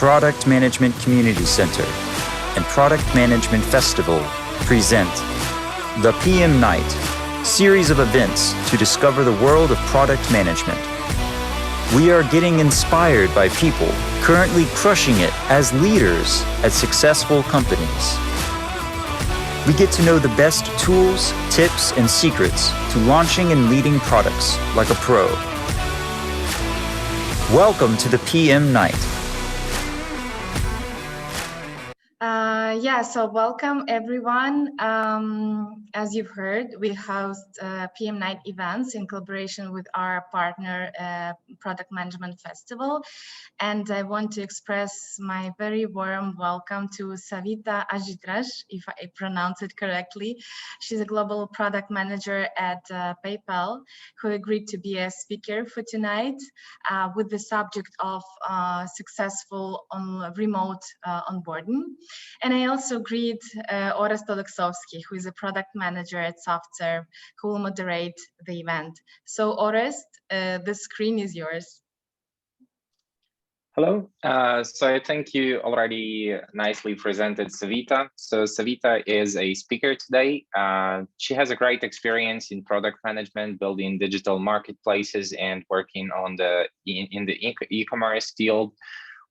Product Management Community Center and Product Management Festival present the PM Night, series of events to discover the world of product management. We are getting inspired by people currently crushing it as leaders at successful companies. We get to know the best tools, tips, and secrets to launching and leading products like a pro. Welcome to the PM Night. So welcome everyone. As you've heard, we host PM Night events in collaboration with our partner Product Management Festival. And I want to express my very warm welcome to Savita Ajidrash, if I pronounce it correctly. She's a global product manager at PayPal, who agreed to be a speaker for tonight with the subject of successful remote onboarding. And I also greet Orest Oleksovsky, who is a product manager at SoftServe, who will moderate the event. So Orest, the screen is yours. Hello. So I think you already nicely presented Savita. So Savita is a speaker today. She has a great experience in product management, building digital marketplaces and working on in the e-commerce field,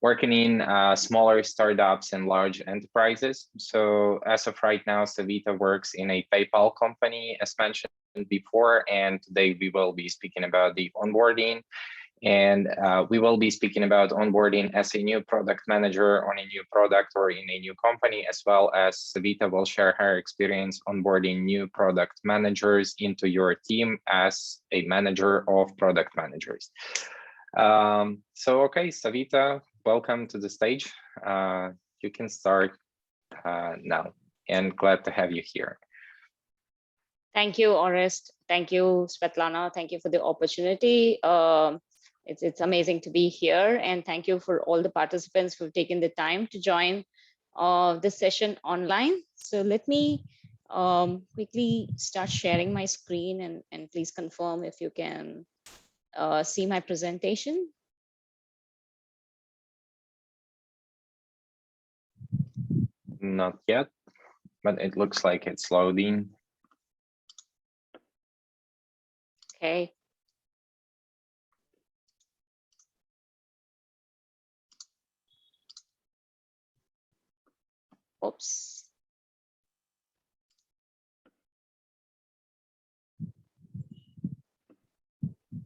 working in smaller startups and large enterprises. So as of right now, Savita works in a PayPal company, as mentioned before, and today we will be speaking about the onboarding. And we will be speaking about onboarding as a new product manager on a new product or in a new company, as well as Savita will share her experience onboarding new product managers into your team as a manager of product managers. Okay, Savita, welcome to the stage. You can start now, and glad to have you here. Thank you, Orest. Thank you, Svetlana. Thank you for the opportunity. It's amazing to be here, and thank you for all the participants who've taken the time to join this session online. So let me quickly start sharing my screen, and please confirm if you can see my presentation. Not yet, but it looks like it's loading. Okay. Oops.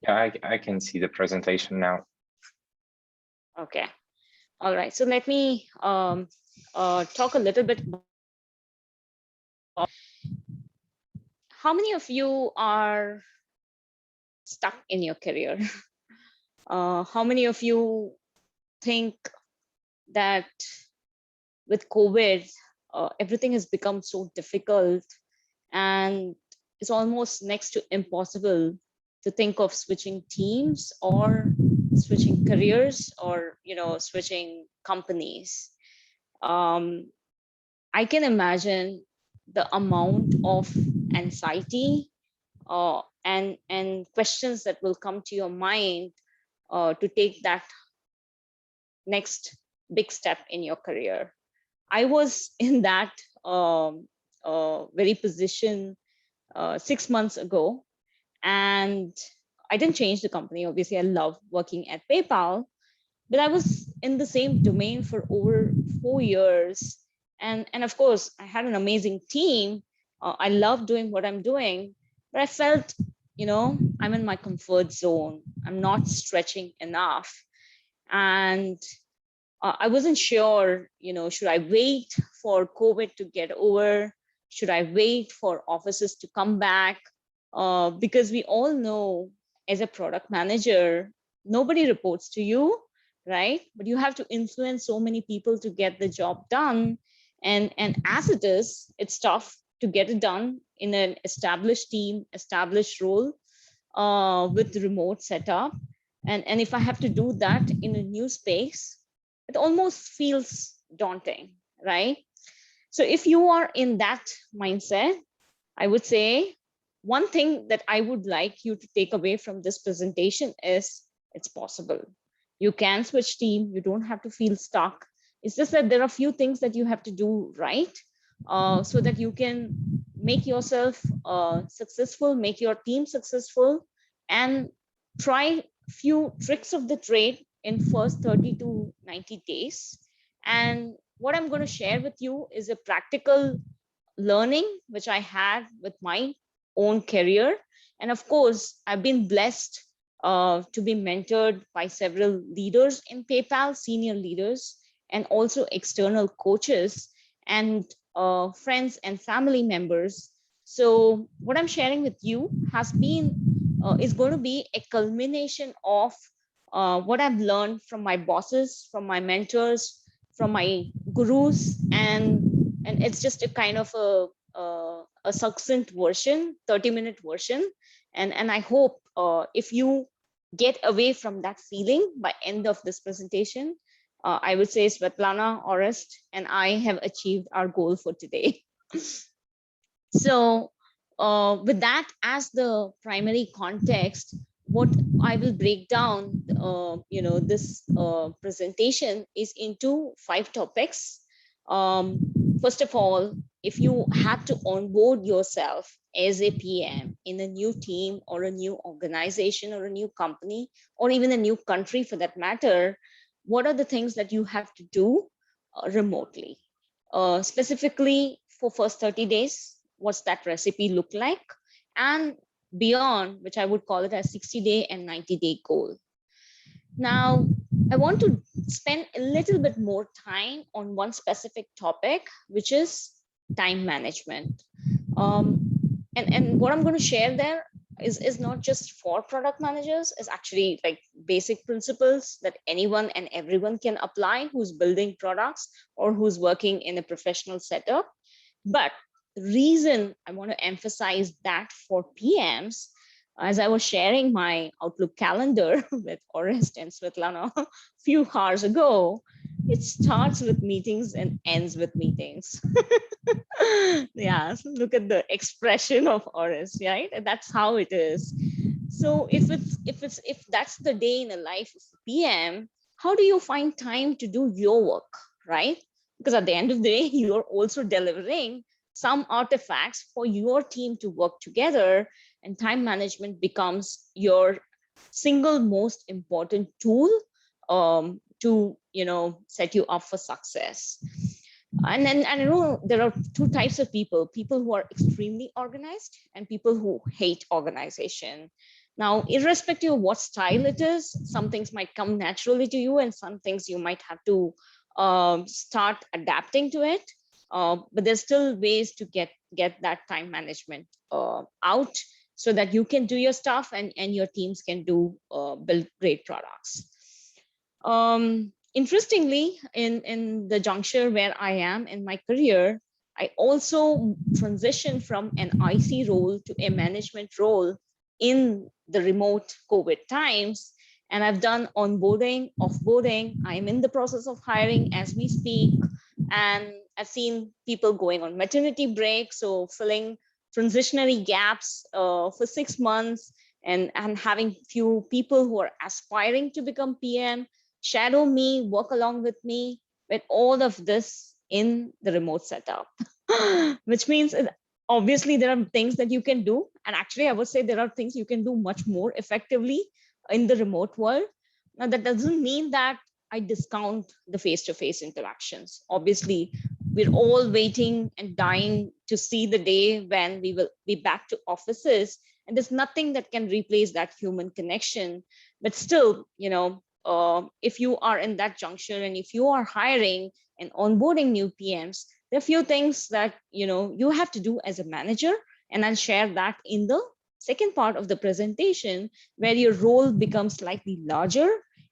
Yeah, I can see the presentation now. Okay. All right. So let me talk a little bit about how many of you are stuck in your career? How many of you think that with COVID, everything has become so difficult and it's almost next to impossible to think of switching teams or switching careers or switching companies? I can imagine the amount of anxiety and questions that will come to your mind to take that next big step in your career. I was in that very position 6 months ago, and I didn't change the company. Obviously, I love working at PayPal, but I was in the same domain for over 4 years. And of course, I had an amazing team. I love doing what I'm doing, but I felt, I'm in my comfort zone. I'm not stretching enough. And I wasn't sure, should I wait for COVID to get over? Should I wait for offices to come back? Because we all know as a product manager, nobody reports to you, right? But you have to influence so many people to get the job done. And as it is, it's tough to get it done in an established team, established role with the remote setup. And if I have to do that in a new space, it almost feels daunting, right? So if you are in that mindset, I would say one thing that I would like you to take away from this presentation is it's possible. You can switch team. You don't have to feel stuck. It's just that there are a few things that you have to do right so that you can make yourself successful, make your team successful, and try few tricks of the trade in first 30 to 90 days. And what I'm going to share with you is a practical learning which I had with my own career. And of course, I've been blessed to be mentored by several leaders in PayPal, senior leaders, and also external coaches and friends and family members. So what I'm sharing with you has been, is going to be a culmination of what I've learned from my bosses, from my mentors, from my gurus, and it's just a kind of a succinct version, 30-minute version. And I hope if you get away from that feeling by end of this presentation, I would say Svetlana, Orest, and I have achieved our goal for today. So with that as the primary context, what I will break down, this presentation is into 5 topics. First of all, if you have to onboard yourself as a PM in a new team or a new organization or a new company or even a new country for that matter, what are the things that you have to do remotely? Specifically for first 30 days, what's that recipe look like? And beyond, which I would call it as 60-day and 90-day goal. Now, I want to spend a little bit more time on one specific topic, which is time management. And what I'm going to share there is not just for product managers, it's actually like basic principles that anyone and everyone can apply who's building products or who's working in a professional setup. But the reason I want to emphasize that for PMs, as I was sharing my Outlook calendar with Orest and Svetlana a few hours ago, it starts with meetings and ends with meetings. Yeah, so look at the expression of Orest, right? And that's how it is. So if that's the day in the life of a PM, how do you find time to do your work, right? Because at the end of the day, you're also delivering some artifacts for your team to work together, and time management becomes your single most important tool to set you up for success. And then I know there are 2 types of people who are extremely organized and people who hate organization. Now, irrespective of what style it is, some things might come naturally to you and some things you might have to start adapting to it. But there's still ways to get that time management out so that you can do your stuff and your teams can build great products. Interestingly, in the juncture where I am in my career, I also transitioned from an IC role to a management role in the remote COVID times. And I've done onboarding, offboarding. I'm in the process of hiring as we speak. And I've seen people going on maternity break, so filling transitionary gaps for 6 months, and having few people who are aspiring to become PM shadow me, work along with me with all of this in the remote setup, which means obviously there are things that you can do. And actually, I would say there are things you can do much more effectively in the remote world. Now, that doesn't mean that I discount the face-to-face interactions. Obviously, we're all waiting and dying to see the day when we will be back to offices. And there's nothing that can replace that human connection. But still, if you are in that juncture and if you are hiring and onboarding new PMs, there are a few things that you have to do as a manager. And I'll share that in the second part of the presentation, where your role becomes slightly larger.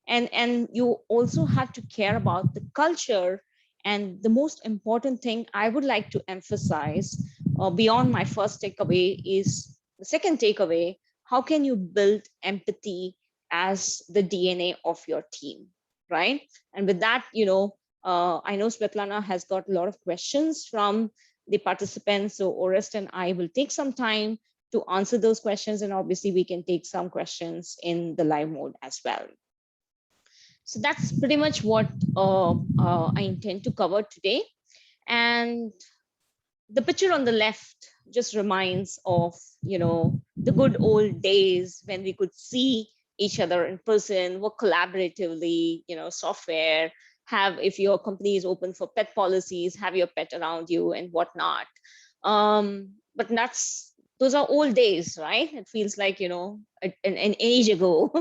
And you also have to care about the culture. And the most important thing I would like to emphasize beyond my first takeaway is the second takeaway: how can you build empathy as the DNA of your team, right? And with that, I know Svetlana has got a lot of questions from the participants. So Orest and I will take some time to answer those questions. And obviously we can take some questions in the live mode as well. So that's pretty much what I intend to cover today. And the picture on the left just reminds of, the good old days when we could see each other in person, work collaboratively, software, have, if your company is open for pet policies, have your pet around you and whatnot. But those are old days, right? It feels like, an age ago.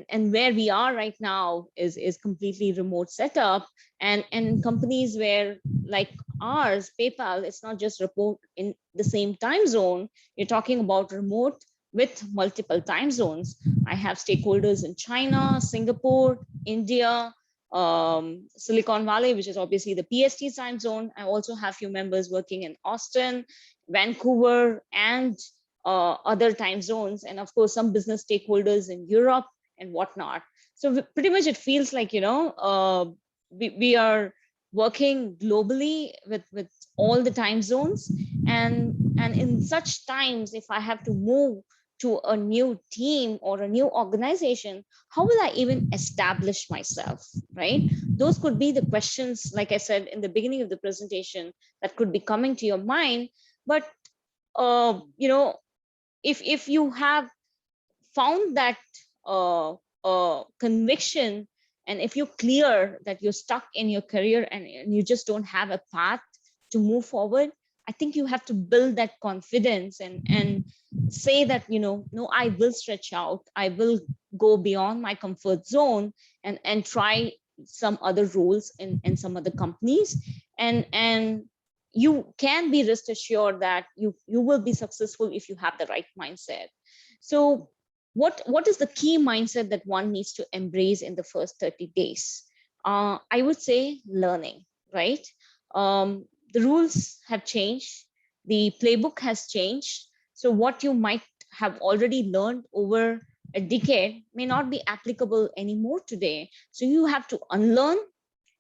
and where we are right now is completely remote setup. And companies where, like ours, PayPal, it's not just Rapport in the same time zone. You're talking about remote with multiple time zones. I have stakeholders in China, Singapore, India, Silicon Valley, which is obviously the PST time zone. I also have few members working in Austin, Vancouver, and other time zones, and of course some business stakeholders in Europe and whatnot. So pretty much it feels like, we are working globally with all the time zones, and in such times, if I have to move to a new team or a new organization, how will I even establish myself, right? Those could be the questions, like I said in the beginning of the presentation, that could be coming to your mind. But if you have found that conviction, and if you're clear that you're stuck in your career and you just don't have a path to move forward, I think you have to build that confidence and say that, no, I will stretch out, I will go beyond my comfort zone and try some other roles in some other companies. And you can be rest assured that you will be successful if you have the right mindset. So what is the key mindset that one needs to embrace in the first 30 days? I would say learning, right? The rules have changed, the playbook has changed. So what you might have already learned over a decade may not be applicable anymore today. So you have to unlearn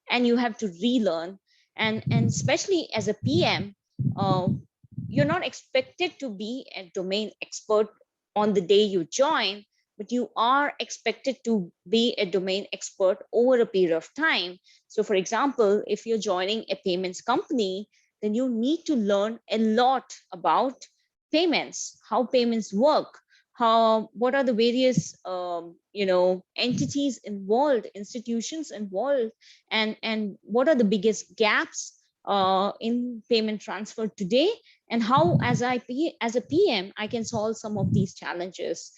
and you have to relearn. And especially as a PM, you're not expected to be a domain expert on the day you join, but you are expected to be a domain expert over a period of time. So for example, if you're joining a payments company, then you need to learn a lot about payments, how payments work, what are the various entities involved, institutions involved, and what are the biggest gaps in payment transfer today, and how as a PM I can solve some of these challenges.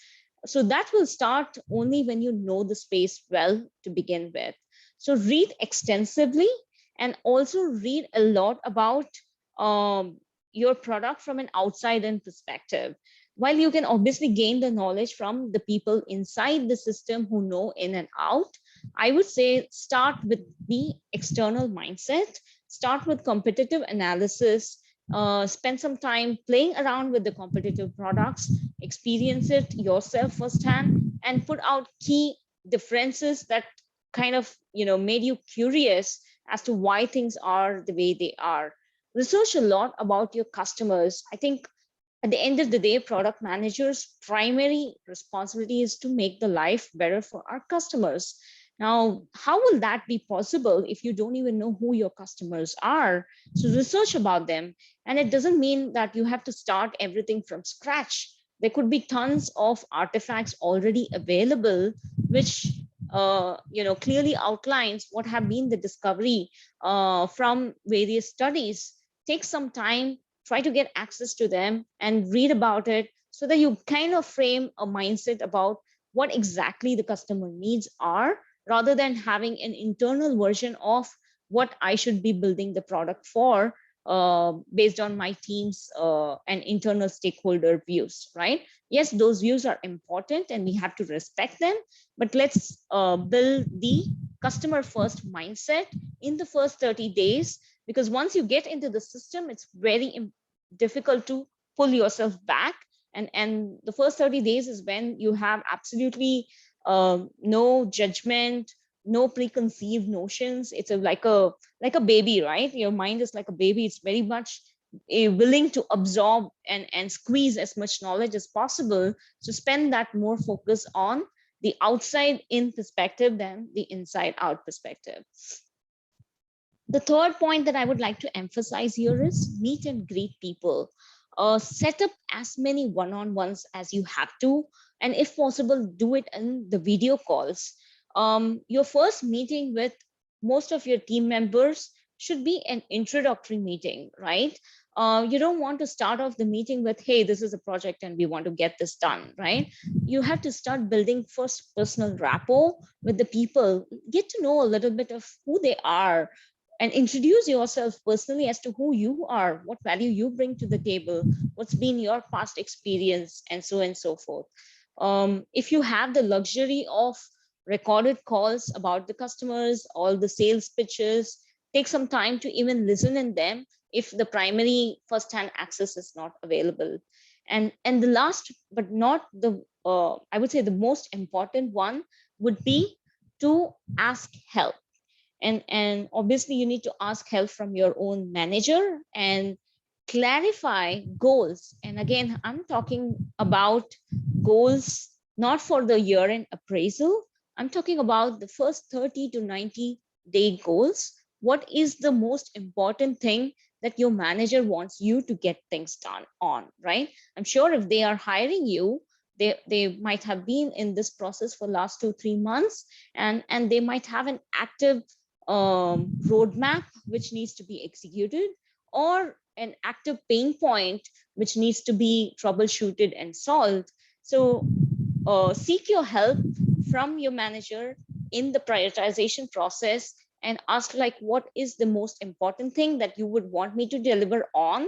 So that will start only when you know the space well to begin with. So read extensively and also read a lot about your product from an outside-in perspective. While you can obviously gain the knowledge from the people inside the system who know in and out, I would say start with the external mindset, start with competitive analysis, spend some time playing around with the competitive products, experience it yourself firsthand, and put out key differences that kind of made you curious as to why things are the way they are. Research a lot about your customers. I think at the end of the day, product managers' primary responsibility is to make the life better for our customers. Now, how will that be possible if you don't even know who your customers are? So research about them. And it doesn't mean that you have to start everything from scratch. There could be tons of artifacts already available, which clearly outlines what have been the discovery from various studies. Take some time, try to get access to them and read about it so that you kind of frame a mindset about what exactly the customer needs are, rather than having an internal version of what I should be building the product for based on my team's and internal stakeholder views, right? Yes, those views are important and we have to respect them, but let's build the customer first mindset in the first 30 days, because once you get into the system, it's very difficult to pull yourself back. And the first 30 days is when you have absolutely no judgment, no preconceived notions. It's like a baby, right? Your mind is like a baby. It's very much willing to absorb and squeeze as much knowledge as possible. So spend that more focus on the outside in perspective than the inside out perspective. The third point that I would like to emphasize here is meet and greet people. Set up as many one-on-ones as you have to, and if possible, do it in the video calls. Your first meeting with most of your team members should be an introductory meeting, right? You don't want to start off the meeting with, hey, this is a project and we want to get this done, right? You have to start building first personal rapport with the people, get to know a little bit of who they are, and introduce yourself personally as to who you are, what value you bring to the table, what's been your past experience, and so forth. If you have the luxury of recorded calls about the customers, all the sales pitches, take some time to even listen in them if the primary first-hand access is not available. And the last but not the, I would say the most important one would be to ask help. And obviously you need to ask help from your own manager and clarify goals. And again, I'm talking about goals not for the year-end appraisal. I'm talking about the first 30 to 90-day goals. What is the most important thing that your manager wants you to get things done on, right? I'm sure if they are hiring you, they might have been in this process for last 2-3 months, and they might have an active roadmap which needs to be executed, or an active pain point which needs to be troubleshooted and solved. So seek your help from your manager in the prioritization process and ask, like, what is the most important thing that you would want me to deliver on,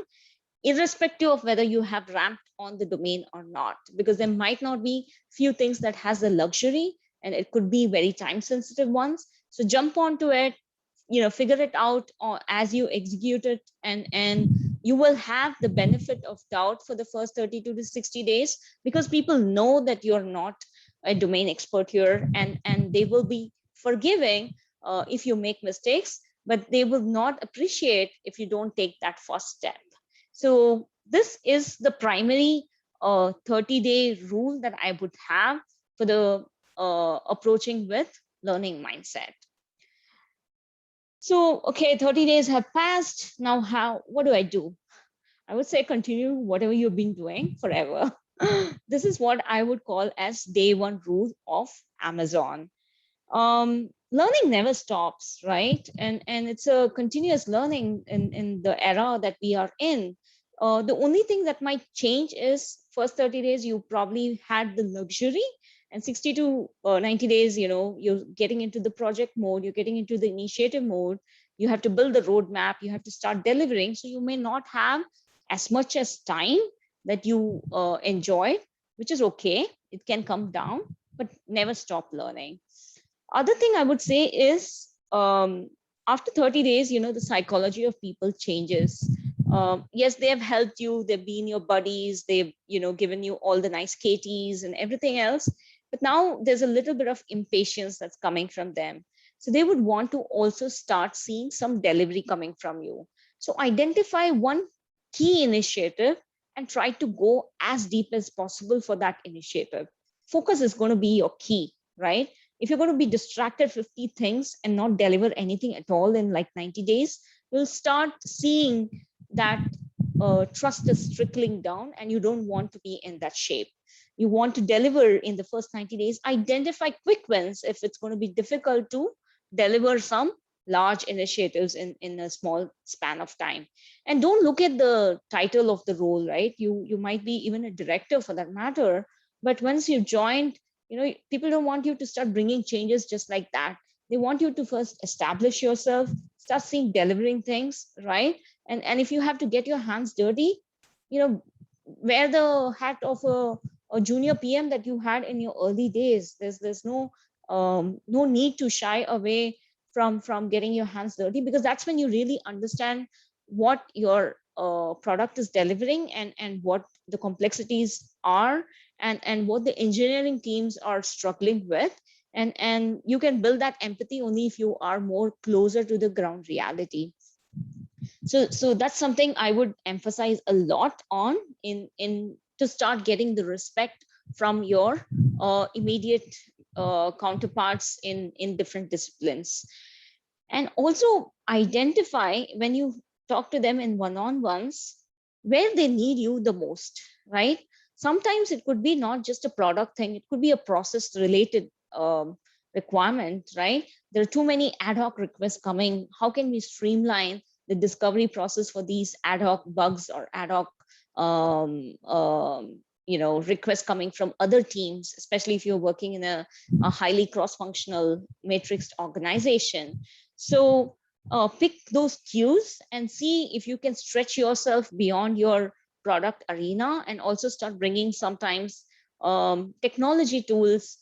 irrespective of whether you have ramped on the domain or not, because there might not be few things that has the luxury, and it could be very time sensitive ones. So jump onto it, figure it out as you execute it, and you will have the benefit of doubt for the first 32 to 60 days, because people know that you're not a domain expert here, and they will be forgiving if you make mistakes, but they will not appreciate if you don't take that first step. So this is the primary 30-day rule that I would have for the approaching with learning mindset. So, okay, 30 days have passed. Now, what do I do? I would say continue whatever you've been doing forever. This is what I would call as day one rule of Amazon. Learning never stops, right? And it's a continuous learning in the era that we are in. The only thing that might change is first 30 days, you probably had the luxury, and 60 to 90 days, you're getting into the project mode, you're getting into the initiative mode, you have to build the roadmap, you have to start delivering. So you may not have as much as time that you enjoy, which is okay. It can come down, but never stop learning. Other thing I would say is after 30 days, the psychology of people changes. Yes, they have helped you, they've been your buddies, they've given you all the nice KTs and everything else, but now there's a little bit of impatience that's coming from them. So they would want to also start seeing some delivery coming from you. So identify one key initiative and try to go as deep as possible for that initiative. Focus is going to be your key, right? If you're going to be distracted 50 things and not deliver anything at all in like 90 days, you'll start seeing that trust is trickling down, and you don't want to be in that shape. You want to deliver in the first 90 days, identify quick wins if it's going to be difficult to deliver some large initiatives in a small span of time. And don't look at the title of the role, right? You might be even a director for that matter, but once you joined, people don't want you to start bringing changes just like that. They want you to first establish yourself, start seeing delivering things, right? And if you have to get your hands dirty, wear the hat of a junior PM that you had in your early days. There's no need to shy away from getting your hands dirty, because that's when you really understand what your product is delivering and what the complexities are, and what the engineering teams are struggling with. And you can build that empathy only if you are more closer to the ground reality. So that's something I would emphasize a lot on in to start getting the respect from your immediate counterparts in different disciplines. And also identify, when you talk to them in one-on-ones, where they need you the most, right? Sometimes it could be not just a product thing, it could be a process related requirement, right? There are too many ad hoc requests coming. How can we streamline the discovery process for these ad hoc bugs or ad hoc requests coming from other teams, especially if you're working in a highly cross-functional matrixed organization. So pick those cues and see if you can stretch yourself beyond your product arena, and also start bringing sometimes technology tools,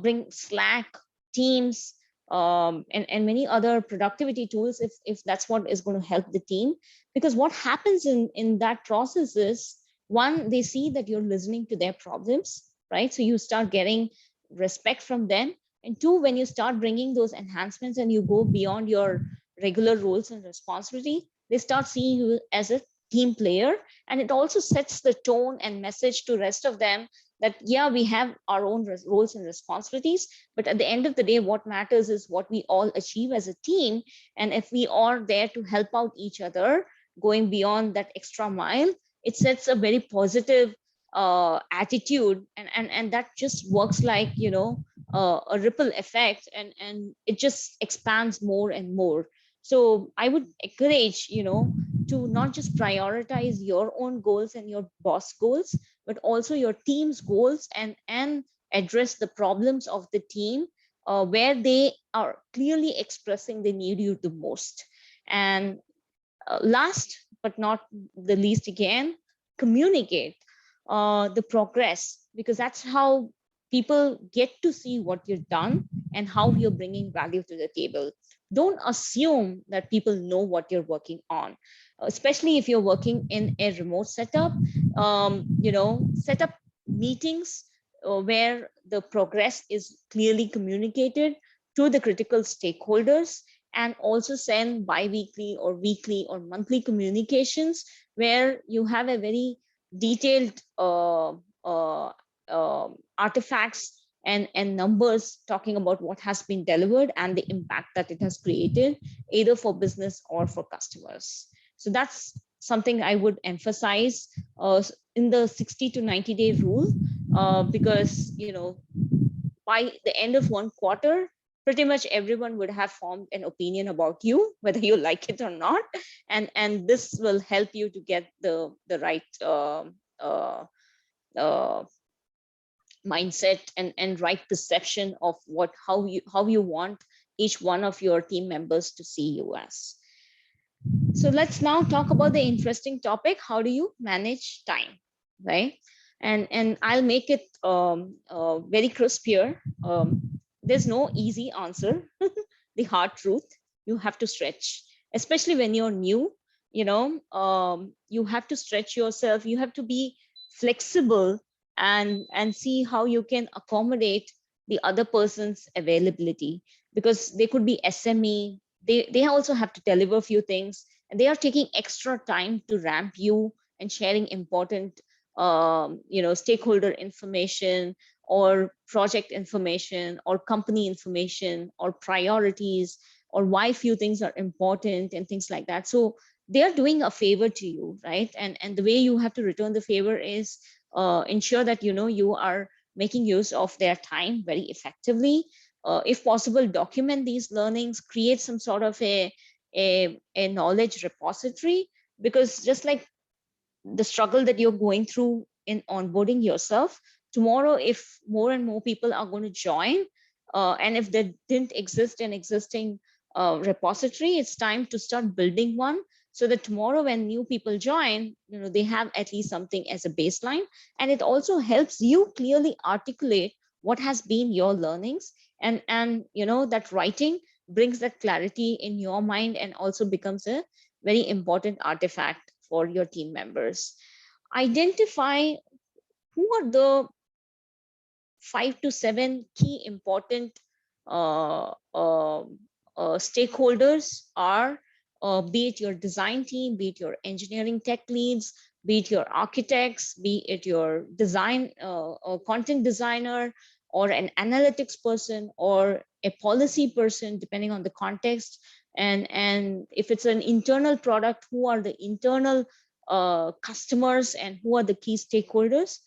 bring Slack, Teams, and many other productivity tools if that's what is going to help the team. Because what happens in that process is, one, they see that you're listening to their problems, right? So you start getting respect from them. And two, when you start bringing those enhancements and you go beyond your regular roles and responsibility, they start seeing you as a team player. And it also sets the tone and message to rest of them that, yeah, we have our own roles and responsibilities, but at the end of the day, what matters is what we all achieve as a team. And if we are there to help out each other, going beyond that extra mile, it sets a very positive attitude, and that just works like, a ripple effect, and it just expands more and more. So I would encourage, to not just prioritize your own goals and your boss goals, but also your team's goals, and address the problems of the team where they are clearly expressing they need you the most. And last but not the least, again, communicate the progress, because that's how people get to see what you've done and how you're bringing value to the table. Don't assume that people know what you're working on, especially if you're working in a remote setup. Set up meetings where the progress is clearly communicated to the critical stakeholders, and also send bi-weekly or weekly or monthly communications where you have a very detailed artifacts and numbers talking about what has been delivered and the impact that it has created, either for business or for customers. So that's something I would emphasize in the 60 to 90-day rule, because by the end of one quarter, pretty much everyone would have formed an opinion about you, whether you like it or not, and this will help you to get the right mindset and right perception of how you want each one of your team members to see you as. So let's now talk about the interesting topic: how do you manage time, right? And I'll make it very crisp here. There's no easy answer. The hard truth, you have to stretch, especially when you're new. You have to stretch yourself. You have to be flexible and see how you can accommodate the other person's availability, because they could be SME. They also have to deliver a few things, and they are taking extra time to ramp you and sharing important stakeholder information or project information or company information or priorities or why few things are important and things like that. So they are doing a favor to you, right? And the way you have to return the favor is ensure that you are making use of their time very effectively. If possible, document these learnings, create some sort of a knowledge repository, because just like the struggle that you're going through in onboarding yourself, tomorrow if more and more people are going to join, and if there didn't exist an existing repository, it's time to start building one, so that tomorrow when new people join, they have at least something as a baseline. And it also helps you clearly articulate what has been your learnings, and that writing brings that clarity in your mind and also becomes a very important artifact for your team members. Identify who are the 5 to 7 key important stakeholders are, be it your design team, be it your engineering tech leads, be it your architects, be it your design content designer, or an analytics person or a policy person, depending on the context. And if it's an internal product, who are the internal customers and who are the key stakeholders.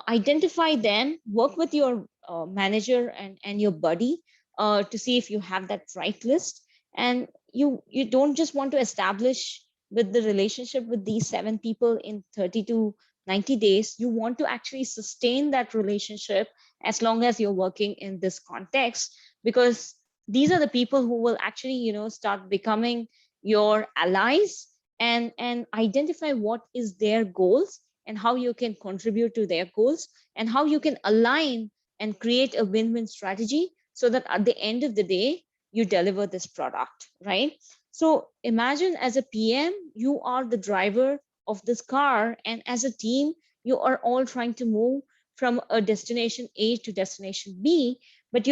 Identify them, work with your manager and your buddy to see if you have that right list. And you don't just want to establish with the relationship with these 7 people in 30 to 90 days. You want to actually sustain that relationship as long as you're working in this context, because these are the people who will actually start becoming your allies, and identify what is their goals and how you can contribute to their goals, and how you can align and create a win-win strategy, so that at the end of the day you deliver this product, right? So imagine, as a PM, you are the driver of this car, and as a team you are all trying to move from a destination A to destination B, but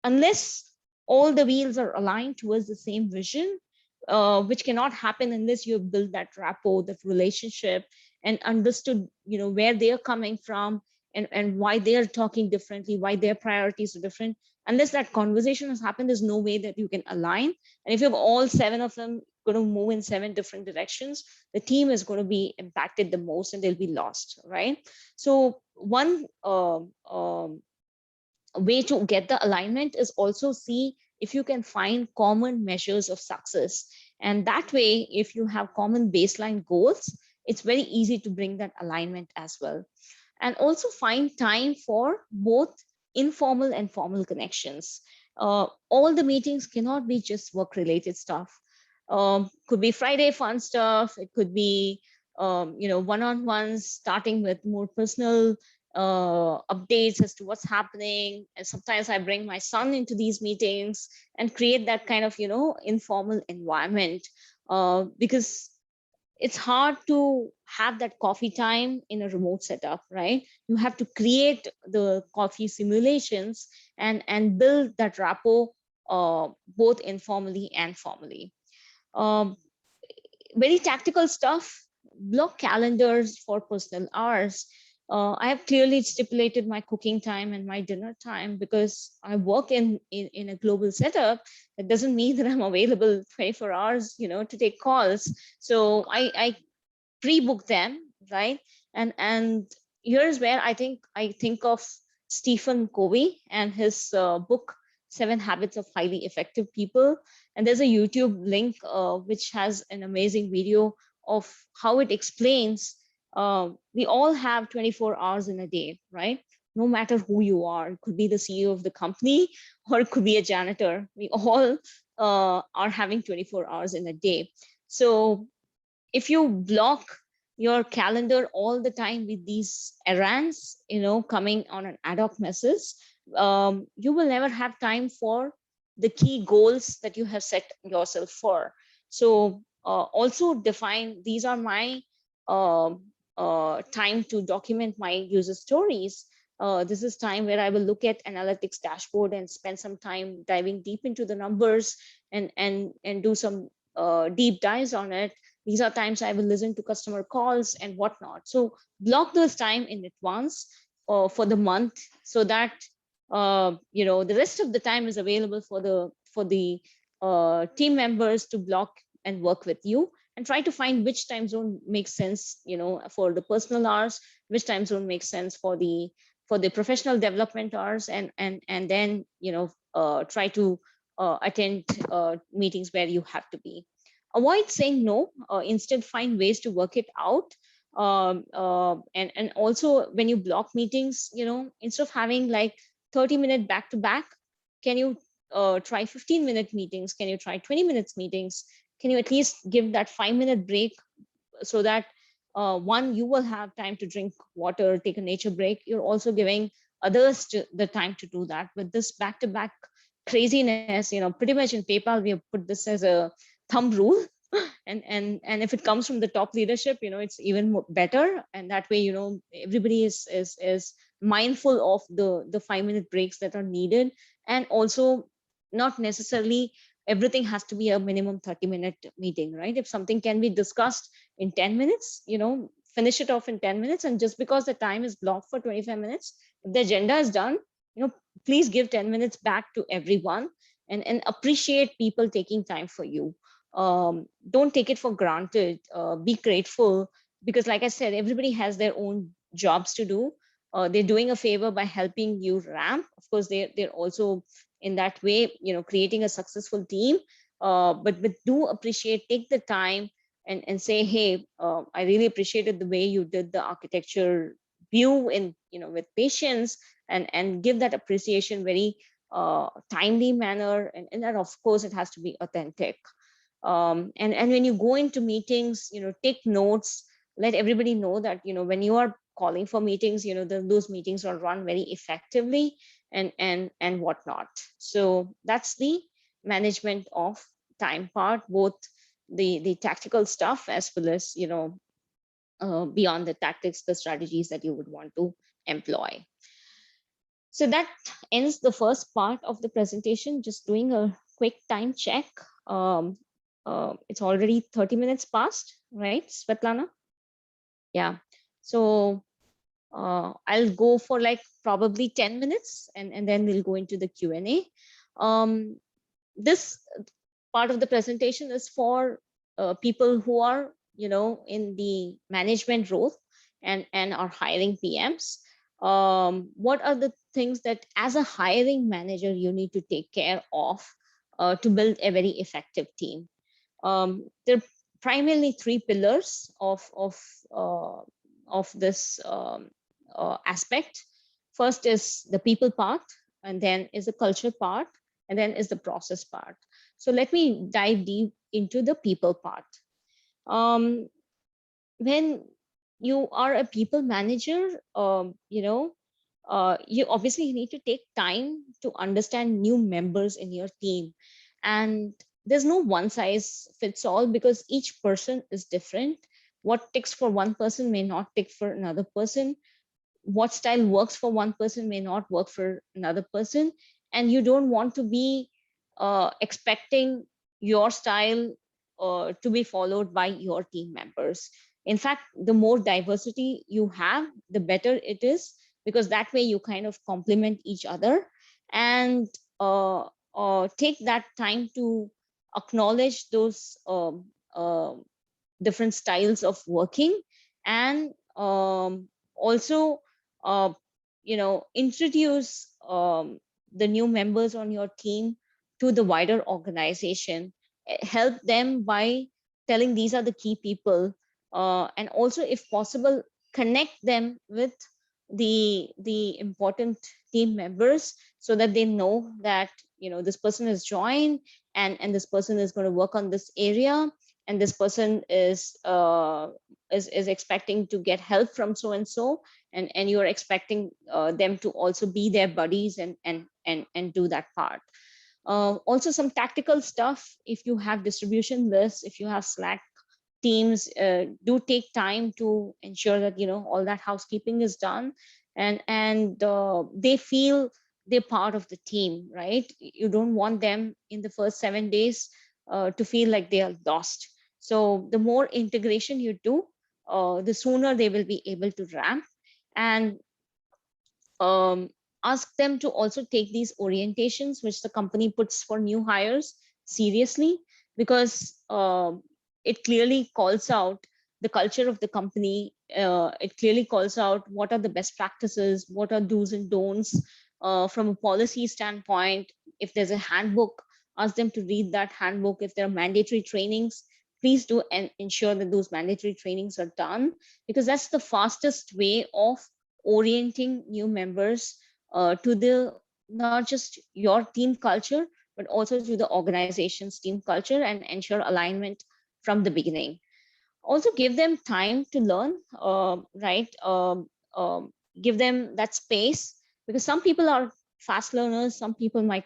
unless all the wheels are aligned towards the same vision, which cannot happen unless you build that rapport, that relationship, and understood where they're coming from, and why they're talking differently, why their priorities are different. Unless that conversation has happened, there's no way that you can align. And if you have all 7 of them going to move in 7 different directions, the team is going to be impacted the most and they'll be lost, right? So one way to get the alignment is also see if you can find common measures of success. And that way, if you have common baseline goals, it's very easy to bring that alignment as well. And also find time for both informal and formal connections. All the meetings cannot be just work related stuff. Could be Friday fun stuff. It could be one-on-ones, starting with more personal updates as to what's happening. And sometimes I bring my son into these meetings and create that kind of informal environment, because it's hard to have that coffee time in a remote setup, right? You have to create the coffee simulations and build that rapport, both informally and formally. Very tactical stuff. Block calendars for personal hours. I have clearly stipulated my cooking time and my dinner time, because I work in a global setup. That doesn't mean that I'm available 24 hours, to take calls. So I pre-book them, right? And here's where I think of Stephen Covey and his book 7 Habits of Highly Effective People. And there's a YouTube link which has an amazing video of how it explains we all have 24 hours in a day, right? No matter who you are. It could be the CEO of the company, or it could be a janitor. We all are having 24 hours in a day. So if you block your calendar all the time with these errands, coming on an ad hoc basis, you will never have time for the key goals that you have set yourself for. So also define, these are my time to document my user stories. This is time where I will look at analytics dashboard and spend some time diving deep into the numbers and do some deep dives on it. These are times I will listen to customer calls and whatnot. So block those time in advance for the month, so that the rest of the time is available for the team members to block and work with you, and try to find which time zone makes sense, for the personal hours, which time zone makes sense for the professional development hours, and then try to attend meetings where you have to be. Avoid saying no. Instead, find ways to work it out. And also, when you block meetings, instead of having like 30-minute back-to-back, can you try 15-minute meetings? Can you try 20 minutes meetings? Can you at least give that 5-minute break, so that one, you will have time to drink water, take a nature break. You're also giving others the time to do that. With this back-to-back craziness, pretty much in PayPal, we have put this as a thumb rule. And if it comes from the top leadership, it's even more better. And that way, everybody is mindful of the 5-minute breaks that are needed. And also, not necessarily everything has to be a minimum 30-minute meeting, right? If something can be discussed in 10 minutes, finish it off in 10 minutes. And just because the time is blocked for 25 minutes, if the agenda is done, please give 10 minutes back to everyone, and appreciate people taking time for you. Don't take it for granted. Be grateful, because like I said, everybody has their own jobs to do. They're doing a favor by helping you ramp. Of course, they're also in that way, creating a successful team. But do appreciate, take the time and say, hey, I really appreciated the way you did the architecture view in, with patience, and give that appreciation very timely manner. And that, of course, it has to be authentic. And when you go into meetings, take notes, let everybody know that, when you are calling for meetings, those meetings are run very effectively, and whatnot. So that's the management of time part, both the tactical stuff as well as, beyond the tactics, the strategies that you would want to employ. So that ends the first part of the presentation. Just doing a quick time check. It's already 30 minutes past, right, Svetlana? Yeah. So I'll go for like probably 10 minutes, and then we'll go into the Q&A. This part of the presentation is for people who are, in the management role and are hiring PMs. What are the things that as a hiring manager you need to take care of to build a very effective team? There are primarily three pillars of this aspect. First is the people part, and then is the culture part, and then is the process part. So let me dive deep into the people part. When you are a people manager, you obviously need to take time to understand new members in your team. And there's no one size fits all, because each person is different. What ticks for one person may not tick for another person. What style works for one person may not work for another person. And you don't want to be expecting your style to be followed by your team members. In fact, the more diversity you have, the better it is, because that way you kind of complement each other. And take that time to acknowledge those different styles of working, and also introduce the new members on your team to the wider organization. Help them by telling these are the key people, and also, if possible, connect them with the important team members, so that they know that this person has joined, and this person is going to work on this area, and this person is expecting to get help from so and so, and you're expecting them to also be their buddies and do that part. Also, some tactical stuff: if you have distribution lists, if you have Slack teams, do take time to ensure that all that housekeeping is done, and they feel they're part of the team, right? You don't want them in the first 7 days to feel like they are lost. So the more integration you do, the sooner they will be able to ramp. And ask them to also take these orientations which the company puts for new hires seriously, because it clearly calls out the culture of the company. It clearly calls out what are the best practices, what are do's and don'ts. From a policy standpoint, if there's a handbook, ask them to read that handbook. If there are mandatory trainings, please do ensure that those mandatory trainings are done, because that's the fastest way of orienting new members to the not just your team culture, but also to the organization's team culture, and ensure alignment from the beginning. Also give them time to learn, right? Give them that space, because some people are fast learners, some people might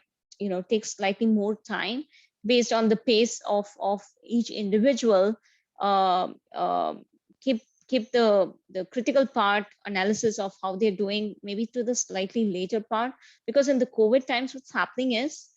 take slightly more time based on the pace of each individual. Keep the critical part analysis of how they're doing maybe to the slightly later part, because in the COVID times what's happening is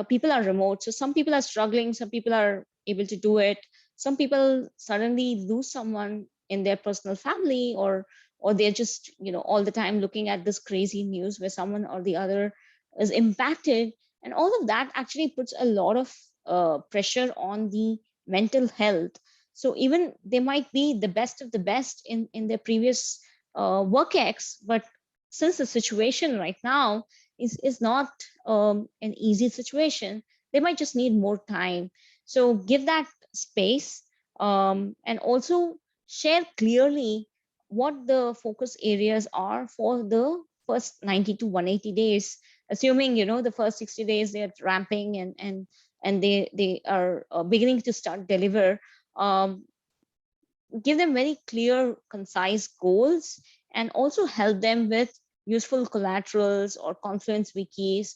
people are remote, so some people are struggling, some people are able to do it, some people suddenly lose someone in their personal family, or or they're just, all the time looking at this crazy news where someone or the other is impacted. And all of that actually puts a lot of pressure on the mental health. So even they might be the best of the best in their previous work ex, but since the situation right now is not an easy situation, they might just need more time. So give that space, and also share clearly what the focus areas are for the first 90 to 180 days, assuming the first 60 days they're ramping and they are beginning to start deliver. um, Give them very clear, concise goals, and also help them with useful collaterals or Confluence wikis.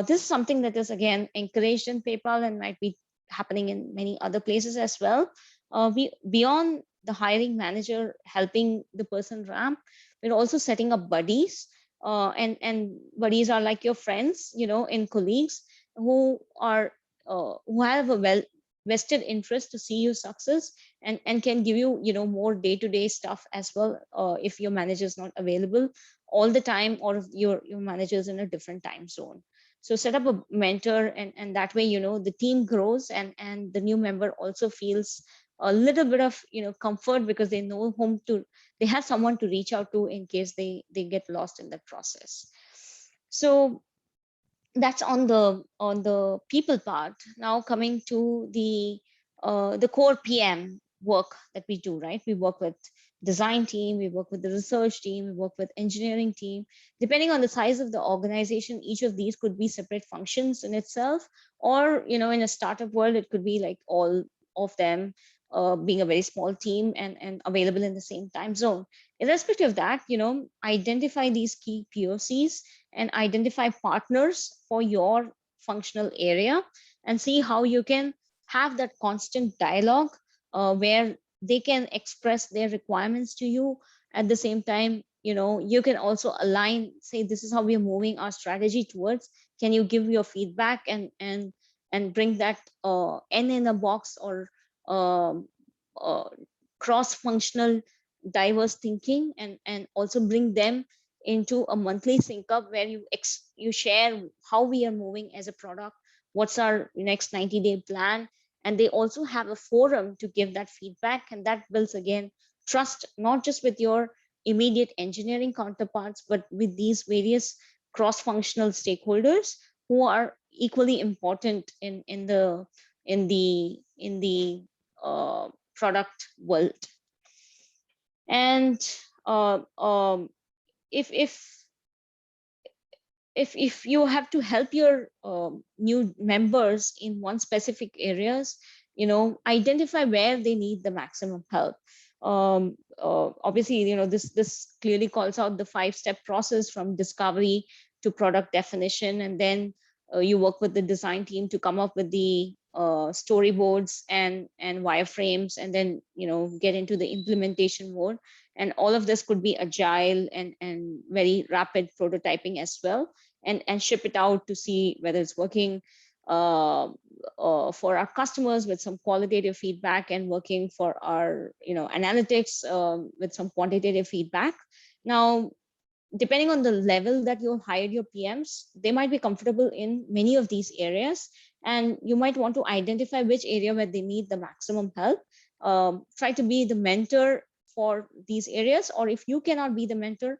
This is something that is again encouraged in PayPal and might be happening in many other places as well. We beyond the hiring manager helping the person ramp, we're also setting up buddies, and buddies are like your friends, in colleagues who are who have a vested interest to see you success, and can give you more day-to-day stuff as well, if your manager is not available all the time, or if your manager is in a different time zone. So set up a mentor, and that way the team grows, and the new member also feels a little bit of comfort, because they know whom to, they have someone to reach out to in case they get lost in that process. So that's on the people part. Now coming to the core PM work that we do, right? We work with design team, we work with the research team, we work with engineering team. Depending on the size of the organization, each of these could be separate functions in itself, or in a startup world, it could be like all of them being a very small team and available in the same time zone. Irrespective of that, identify these key POCs and identify partners for your functional area, and see how you can have that constant dialogue where they can express their requirements to you. At the same time, you can also align, say, this is how we are moving our strategy towards. Can you give your feedback and bring that N in a box, or um, uh, cross-functional diverse thinking, and also bring them into a monthly sync up where you share how we are moving as a product, what's our next 90-day plan, and they also have a forum to give that feedback. And that builds again trust, not just with your immediate engineering counterparts, but with these various cross-functional stakeholders who are equally important in the product world. And uh, um, if if you have to help your new members in one specific areas, identify where they need the maximum help. Obviously, this clearly calls out the 5-step process from discovery to product definition, and then you work with the design team to come up with the storyboards and wireframes, and then get into the implementation mode. And all of this could be agile and very rapid prototyping as well, and ship it out to see whether it's working for our customers with some qualitative feedback, and working for our analytics with some quantitative feedback. Now, depending on the level that you hired your PMs, they might be comfortable in many of these areas, and you might want to identify which area where they need the maximum help. Try to be the mentor for these areas, or if you cannot be the mentor,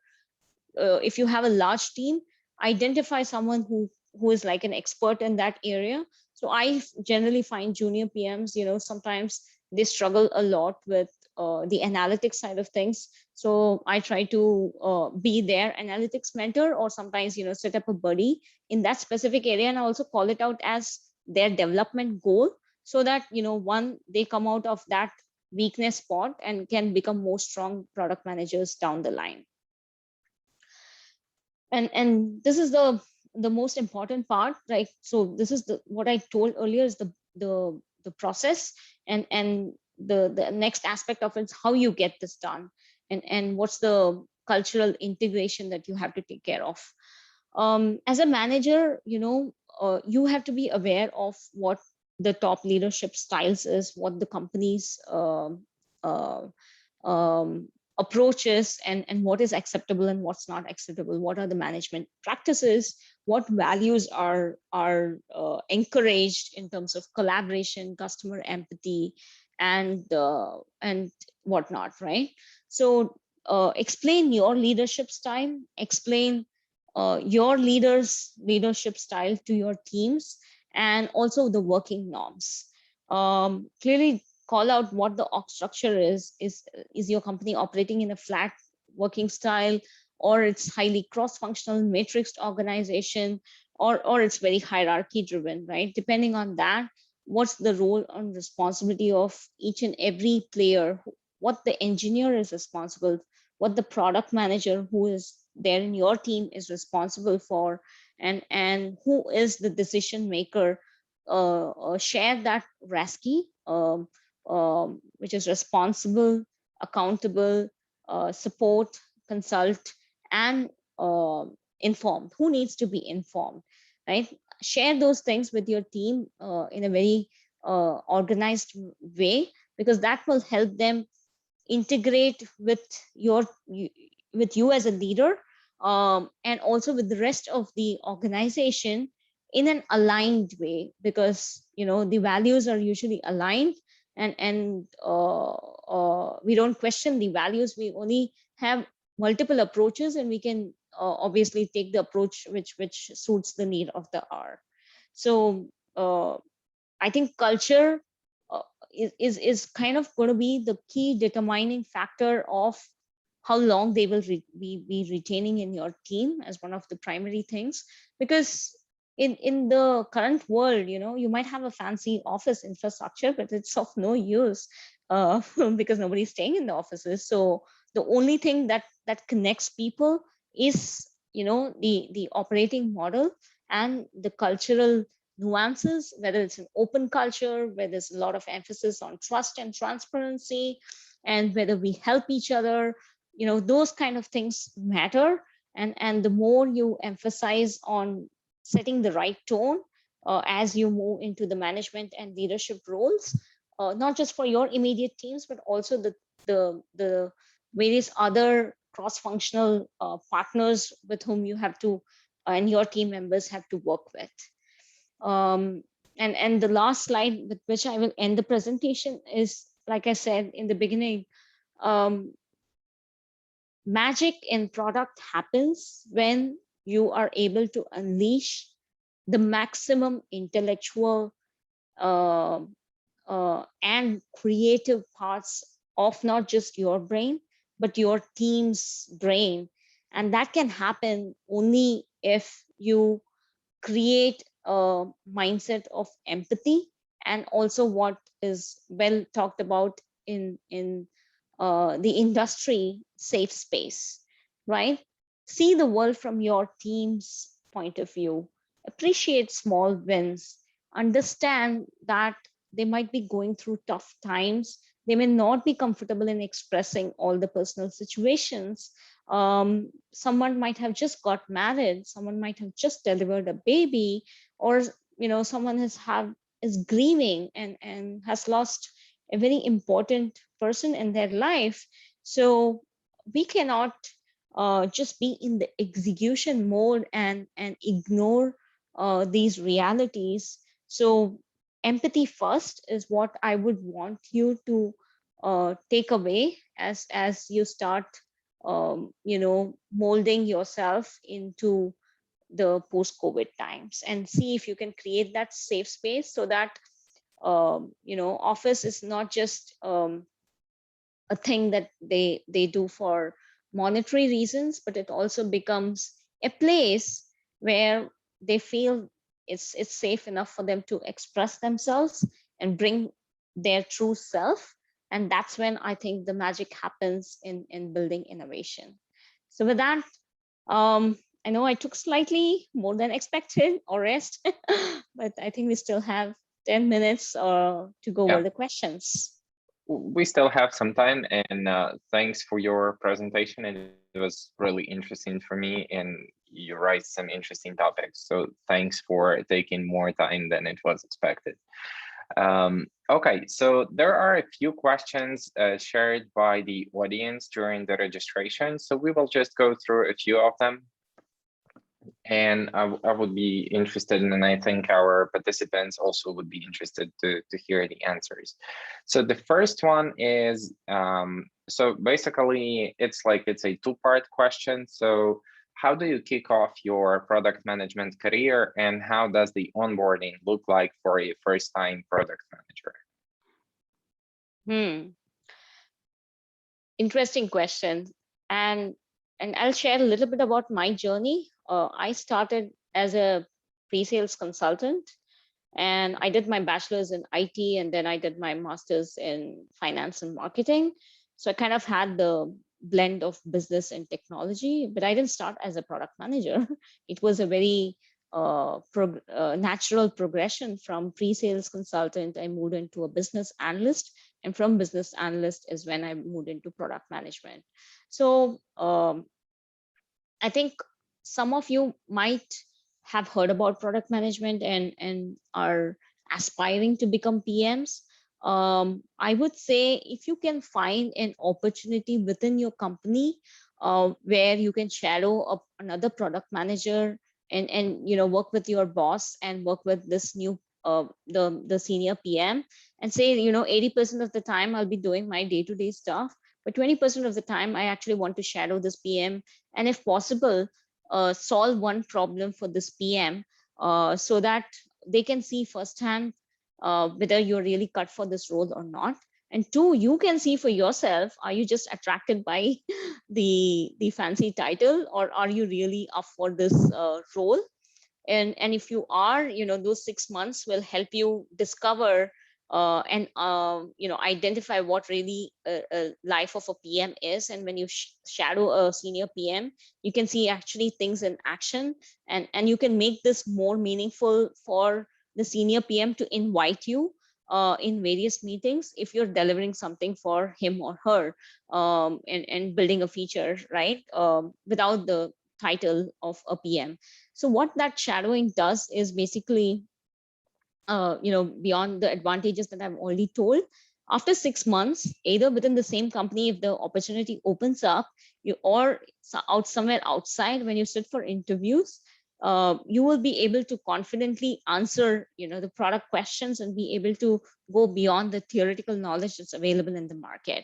if you have a large team, identify someone who is like an expert in that area. So I generally find junior PMs, sometimes they struggle a lot with the analytics side of things. So I try to be their analytics mentor, or sometimes, set up a buddy in that specific area, and I also call it out as their development goal, so that, one, they come out of that weakness spot and can become more strong product managers down the line. And this is the most important part, right? So this is what I told earlier is the process, and the next aspect of it is how you get this done, and what's the cultural integration that you have to take care of. As a manager, you have to be aware of what the top leadership styles is, what the company's approaches and what is acceptable and what's not acceptable. What are the management practices? What values are encouraged in terms of collaboration, customer empathy, and whatnot, right? So explain your leadership style, explain your leadership style to your teams, and also the working norms. Clearly call out what the org structure is. Is your company operating in a flat working style, or it's highly cross-functional matrixed organization, or it's very hierarchy driven, right? Depending on that, what's the role and responsibility of each and every player, what the engineer is responsible, what the product manager who is there in your team is responsible for, and who is the decision maker. Share that RASCI, which is responsible, accountable, support, consult, and informed. Who needs to be informed, right? Share those things with your team in a very organized way, because that will help them integrate with you as a leader, and also with the rest of the organization in an aligned way, because the values are usually aligned, and we don't question the values. We only have multiple approaches, and we can obviously take the approach which suits the need of the hour. So I think culture is kind of going to be the key determining factor of how long they will be retaining in your team as one of the primary things. Because in the current world, you might have a fancy office infrastructure, but it's of no use because nobody's staying in the offices. So the only thing that connects people is the operating model and the cultural nuances, whether it's an open culture, where there's a lot of emphasis on trust and transparency, and whether we help each other. Those kind of things matter. And the more you emphasize on setting the right tone as you move into the management and leadership roles, not just for your immediate teams, but also the various other cross-functional partners with whom you have to and your team members have to work with. And the last slide with which I will end the presentation is, like I said in the beginning, magic in product happens when you are able to unleash the maximum intellectual and creative parts of not just your brain, but your team's brain. And that can happen only if you create a mindset of empathy, and also what is well talked about in the industry, safe space, right? See the world from your team's point of view, appreciate small wins, understand that they might be going through tough times. They may not be comfortable in expressing all the personal situations. Someone might have just got married, someone might have just delivered a baby, or someone is grieving and has lost a very important person in their life. So we cannot just be in the execution mode and ignore these realities. So empathy first is what I would want you to take away as you start molding yourself into the post-COVID times, and see if you can create that safe space, so that office is not just a thing that they do for monetary reasons, but it also becomes a place where they feel it's safe enough for them to express themselves and bring their true self. And that's when I think the magic happens in building innovation. So with that, I know I took slightly more than expected or rest, but I think we still have 10 minutes to go over the questions. We still have some time, and thanks for your presentation. And it was really interesting for me, and you raised some interesting topics. So thanks for taking more time than it was expected. Okay, so there are a few questions shared by the audience during the registration. So we will just go through a few of them. And I would be interested, and I think our participants also would be interested to hear the answers. So the first one is, so basically it's a two-part question. So how do you kick off your product management career, and how does the onboarding look like for a first-time product manager? Interesting question. And I'll share a little bit about my journey. I started as a pre-sales consultant, and I did my bachelor's in IT, and then I did my master's in finance and marketing. So I kind of had the blend of business and technology, but I didn't start as a product manager. It was a very natural progression. From pre-sales consultant, I moved into a business analyst, and from business analyst is when I moved into product management. So I think some of you might have heard about product management and are aspiring to become PMs. I would say if you can find an opportunity within your company where you can shadow another product manager and work with your boss and work with this new the senior PM, and say 80% of the time I'll be doing my day-to-day stuff, but 20% of the time I actually want to shadow this PM, and if possible solve one problem for this PM so that they can see firsthand whether you're really cut for this role or not. And two, you can see for yourself, are you just attracted by the fancy title, or are you really up for this role? And if you are, those 6 months will help you discover and identify what really a life of a PM is. And when you shadow a senior PM, you can see actually things in action, and you can make this more meaningful for the senior PM to invite you in various meetings if you're delivering something for him or her, and building a feature, right, without the title of a PM. So what that shadowing does is basically, beyond the advantages that I've already told, after 6 months, either within the same company, if the opportunity opens up, or out somewhere outside when you sit for interviews, you will be able to confidently answer, the product questions and be able to go beyond the theoretical knowledge that's available in the market.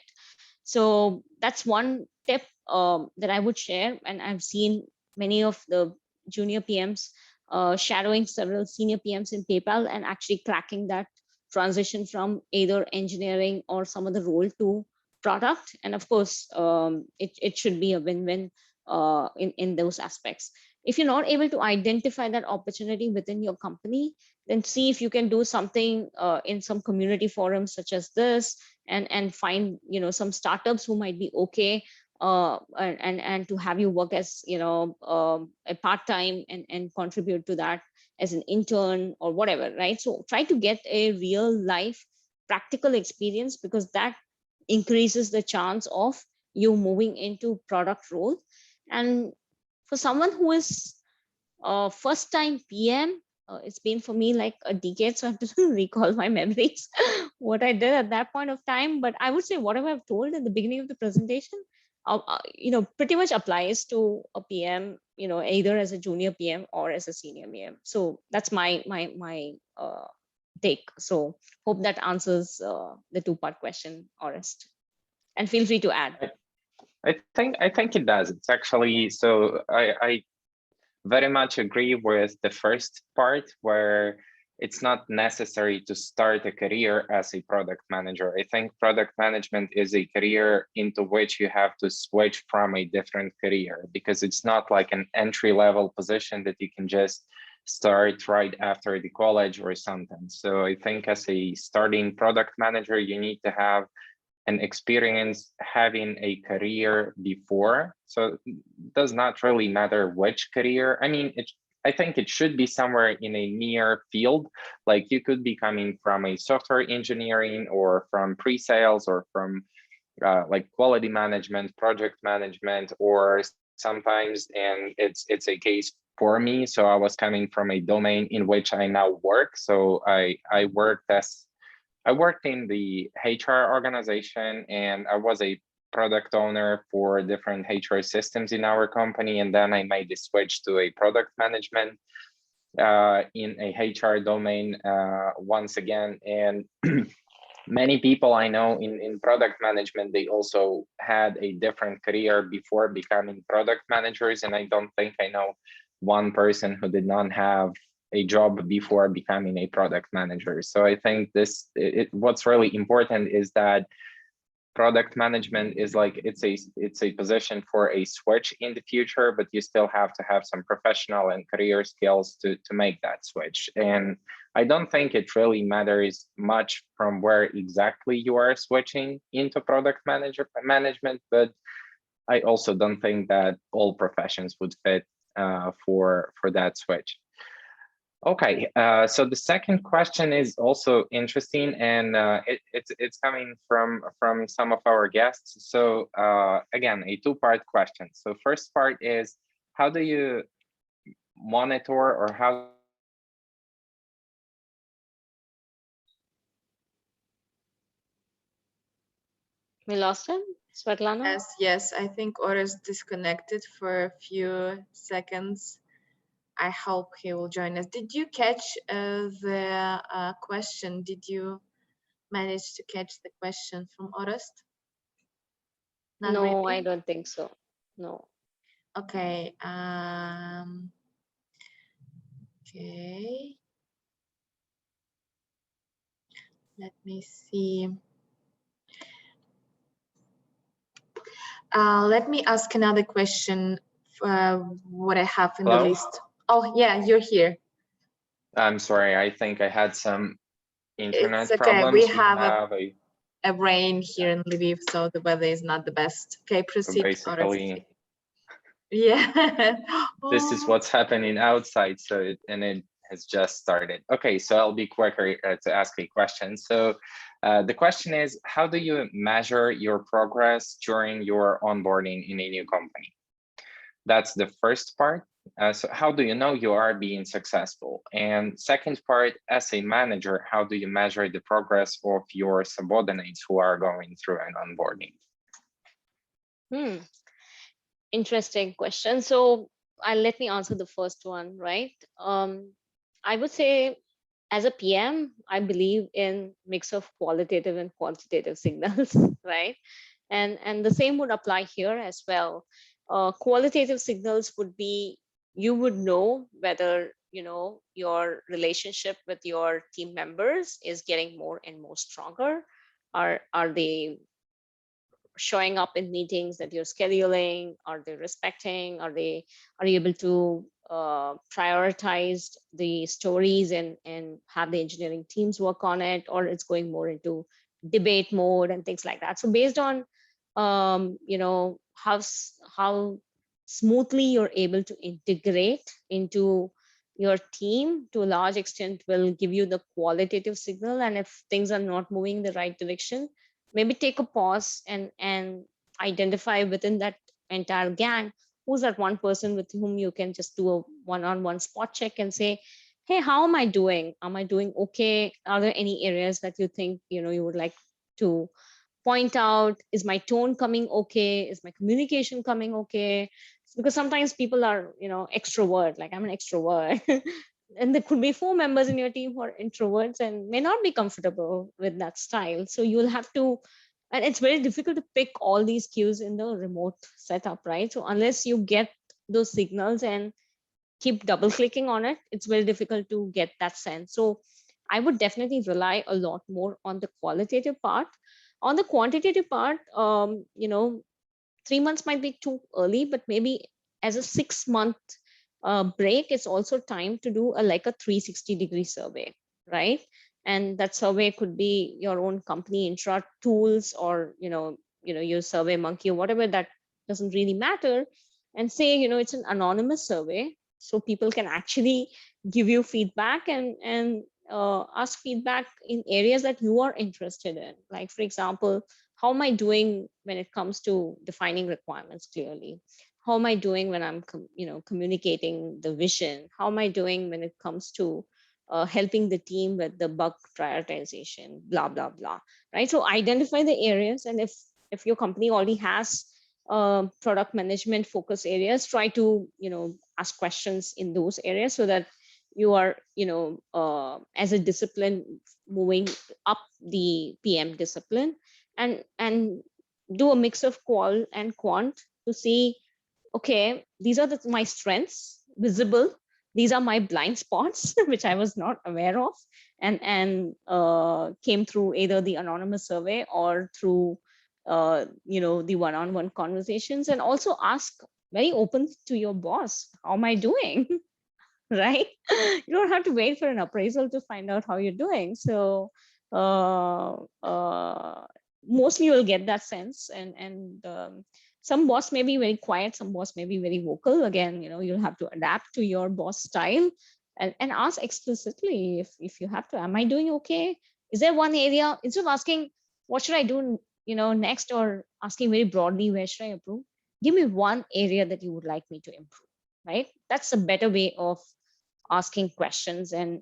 So that's one tip that I would share. And I've seen many of the junior PMs shadowing several senior PMs in PayPal and actually cracking that transition from either engineering or some other role to product. And of course, it should be a win-win in those aspects. If you're not able to identify that opportunity within your company, then see if you can do something in some community forums such as this, and find some startups who might be okay and to have you work as a part-time and contribute to that as an intern or whatever, right? So try to get a real life practical experience, because that increases the chance of you moving into product role. And for someone who is first time PM, it's been for me like a decade, so I have to recall my memories what I did at that point of time. But I would say whatever I've told in the beginning of the presentation, pretty much applies to a PM, either as a junior PM or as a senior PM. So that's my take. So hope that answers the two-part question, Orest. And feel free to add. I think it does. It's actually, so I very much agree with the first part, where it's not necessary to start a career as a product manager. I think product management is a career into which you have to switch from a different career, because it's not like an entry-level position that you can just start right after the college or something. So I think as a starting product manager, you need to have an experience having a career before. So it does not really matter which career. I mean, I think it should be somewhere in a near field. Like you could be coming from a software engineering, or from pre-sales, or from like quality management, project management, or sometimes, and it's a case for me. So I was coming from a domain in which I now work. So I worked as I worked in the HR organization, and I was a product owner for different HR systems in our company. And then I made the switch to a product management in a HR domain once again. And many people I know in product management, they also had a different career before becoming product managers. And I don't think I know one person who did not have a job before becoming a product manager. So I think what's really important is that product management is like, it's a position for a switch in the future, but you still have to have some professional and career skills to make that switch. And I don't think it really matters much from where exactly you are switching into product management, but I also don't think that all professions would fit for that switch. Okay, so the second question is also interesting, and it's coming from some of our guests. So again, a two-part question. So first part is, how do you monitor, or how We lost him, Svetlana? Yes, I think Oris disconnected for a few seconds. I hope he will join us. Did you catch the question? Did you manage to catch the question from Orest? Not No, really? I don't think so. No. Okay. Okay. Let me see. Let me ask another question. What I have in the Hello? list. Oh, yeah, you're here. I'm sorry, I think I had some internet It's okay. problems. We have a rain here in Lviv, so the weather is not the best. Okay, proceed. basically, yeah. this is what's happening outside, so it has just started. Okay, so I'll be quicker to ask a question. So the question is, how do you measure your progress during your onboarding in a new company? That's the first part. So how do you know you are being successful? And second part, as a manager, how do you measure the progress of your subordinates who are going through an onboarding? Interesting question. So let me answer the first one, right? I would say, as a PM, I believe in mix of qualitative and quantitative signals, right? And the same would apply here as well. Qualitative signals would be, you would know whether your relationship with your team members is getting more and more stronger. Are they showing up in meetings that you're scheduling? Are they respecting? Are you able to prioritize the stories and have the engineering teams work on it, or it's going more into debate mode and things like that? So based on how smoothly you're able to integrate into your team, to a large extent will give you the qualitative signal. And if things are not moving in the right direction, maybe take a pause and identify within that entire gang who's that one person with whom you can just do a one-on-one spot check and say, hey, how am I doing? Am I doing okay? Are there any areas that you think you would like to point out? Is my tone coming okay? Is my communication coming okay? Because sometimes people are extrovert, like I'm an extrovert. And there could be 4 members in your team who are introverts and may not be comfortable with that style. So you'll have to, and it's very difficult to pick all these cues in the remote setup, right? So unless you get those signals and keep double clicking on it, it's very difficult to get that sense. So I would definitely rely a lot more on the qualitative part. On the quantitative part, 3 months might be too early, but maybe as a 6-month break, it's also time to do like a 360-degree survey, right? And that survey could be your own company intra tools, or your Survey Monkey or whatever. That doesn't really matter. And say it's an anonymous survey, so people can actually give you feedback and ask feedback in areas that you are interested in. Like, for example, how am I doing when it comes to defining requirements clearly? How am I doing when I'm communicating the vision? How am I doing when it comes to helping the team with the bug prioritization, blah, blah, blah, right? So identify the areas, and if your company already has product management focus areas, try to, ask questions in those areas so that you are, as a discipline moving up the PM discipline, and do a mix of qual and quant to see, okay, these are my strengths visible, these are my blind spots which I was not aware of, and came through either the anonymous survey or through the one-on-one conversations. And also ask very open to your boss, how am I doing? Right? You don't have to wait for an appraisal to find out how you're doing. So uh, uh, mostly you'll get that sense, and some boss may be very quiet, some boss may be very vocal. Again, you'll have to adapt to your boss style, and ask explicitly if you have to, am I doing okay? Is there one area, instead of asking what should I do next, or asking very broadly where should I improve, give me one area that you would like me to improve, right? That's a better way of asking questions, and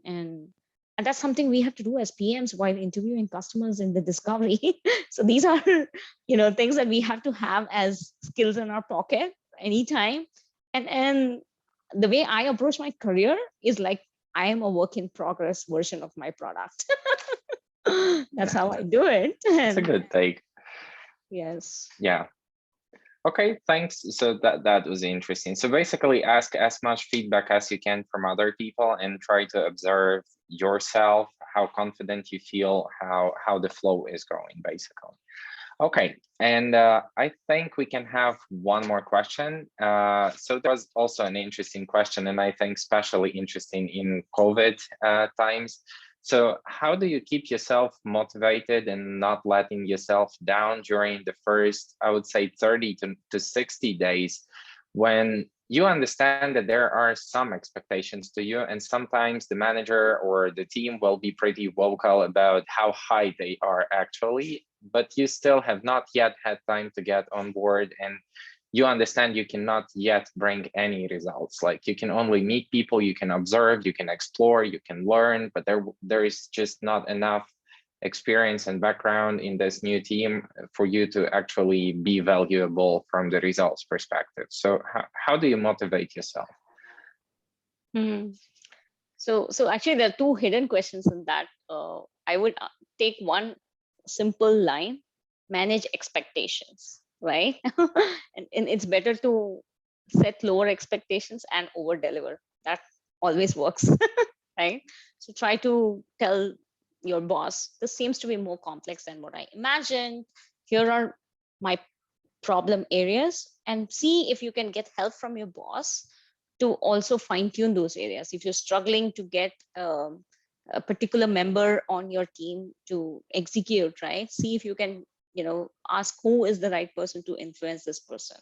that's something we have to do as PMs while interviewing customers in the discovery. So these are things that we have to have as skills in our pocket anytime. And the way I approach my career is like I am a work in progress version of my product. That's how I do it. It's a good take. Yes. Yeah. Okay, thanks. So that was interesting. So basically ask as much feedback as you can from other people and try to observe yourself, how confident you feel, how the flow is going, basically. Okay, and I think we can have one more question. So there was also an interesting question, and I think especially interesting in COVID times. So how do you keep yourself motivated and not letting yourself down during the first, I would say, 30 to 60 days, when you understand that there are some expectations to you, and sometimes the manager or the team will be pretty vocal about how high they are actually, but you still have not yet had time to get on board, and you understand you cannot yet bring any results. Like, you can only meet people, you can observe, you can explore, you can learn, but there is just not enough experience and background in this new team for you to actually be valuable from the results perspective. So how do you motivate yourself? So actually there are two hidden questions in that. I would take one simple line: manage expectations, right? and it's better to set lower expectations and over deliver. That always works. Right? So try to tell your boss, this seems to be more complex than what I imagined. Here are my problem areas, and see if you can get help from your boss to also fine tune those areas. If you're struggling to get a particular member on your team to execute, right? See if you can, ask who is the right person to influence this person,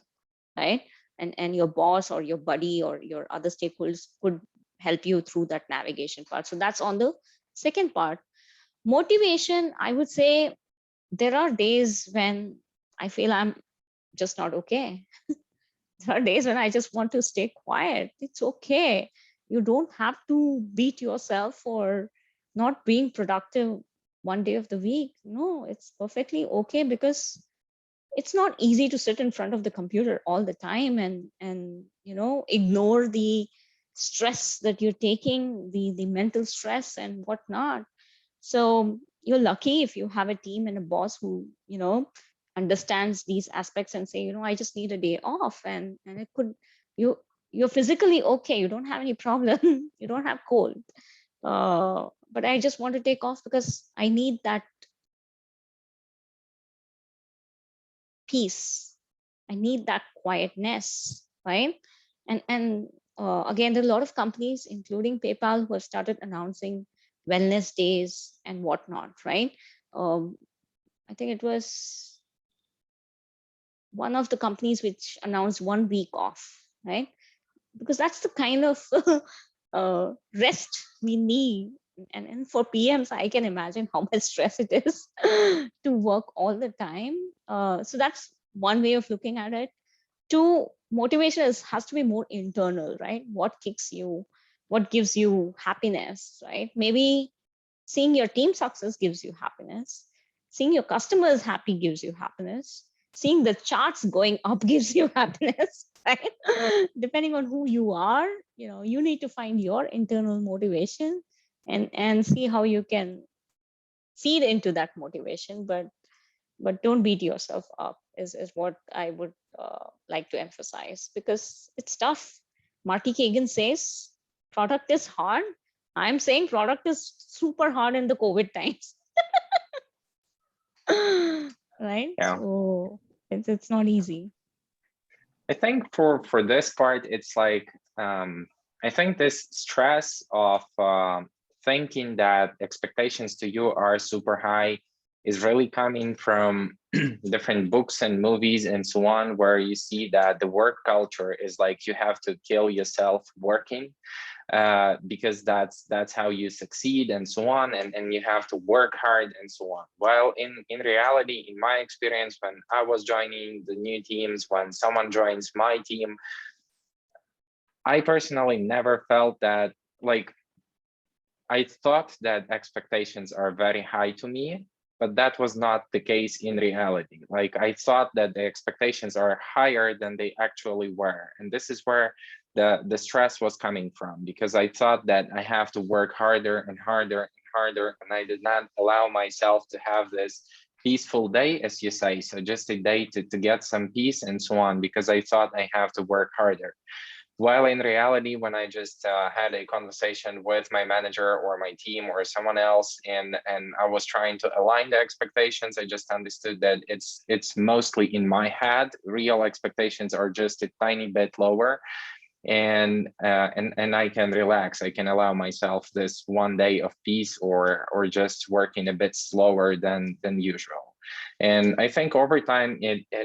right? And your boss or your buddy or your other stakeholders could help you through that navigation part. So that's on the second part. Motivation, I would say there are days when I feel I'm just not okay. There are days when I just want to stay quiet. It's okay. You don't have to beat yourself for not being productive one day of the week. No, it's perfectly okay, because it's not easy to sit in front of the computer all the time and ignore the stress that you're taking, the mental stress and whatnot. So you're lucky if you have a team and a boss who understands these aspects and say, I just need a day off, and it could, you're physically okay, you don't have any problem, you don't have cold, but I just want to take off because I need that peace, I need that quietness, right? And again, there are a lot of companies, including PayPal, who have started announcing wellness days and whatnot, right? I think it was one of the companies which announced 1 week off, right? Because that's the kind of rest we need. And for PMs, I can imagine how much stress it is to work all the time. So that's one way of looking at it. Two, motivation has to be more internal, right? What kicks you? what gives you happiness, right? Maybe seeing your team success gives you happiness. Seeing your customers happy gives you happiness. Seeing the charts going up gives you happiness, right? Depending on who you are, you need to find your internal motivation and see how you can feed into that motivation, but don't beat yourself up is what I would like to emphasize, because it's tough. Marty Kagan says product is hard. I'm saying product is super hard in the COVID times. Right? Yeah. So it's not easy. I think for this part, it's like, I think this stress of thinking that expectations to you are super high is really coming from different books and movies and so on, where you see that the work culture is like you have to kill yourself working, because that's how you succeed and so on, and you have to work hard and so on. While in reality, in my experience, when I was joining the new teams, when someone joins my team, I personally never felt that, like, I thought that expectations are very high to me, but that was not the case in reality. Like, I thought that the expectations are higher than they actually were. And this is where the stress was coming from, because I thought that I have to work harder and harder and harder, and I did not allow myself to have this peaceful day, as you say. So just a day to get some peace and so on, because I thought I have to work harder. While in reality, when I just had a conversation with my manager or my team or someone else, and I was trying to align the expectations, I just understood that it's mostly in my head. Real expectations are just a tiny bit lower, and I can relax. I can allow myself this one day of peace, or just working a bit slower than usual. And I think over time,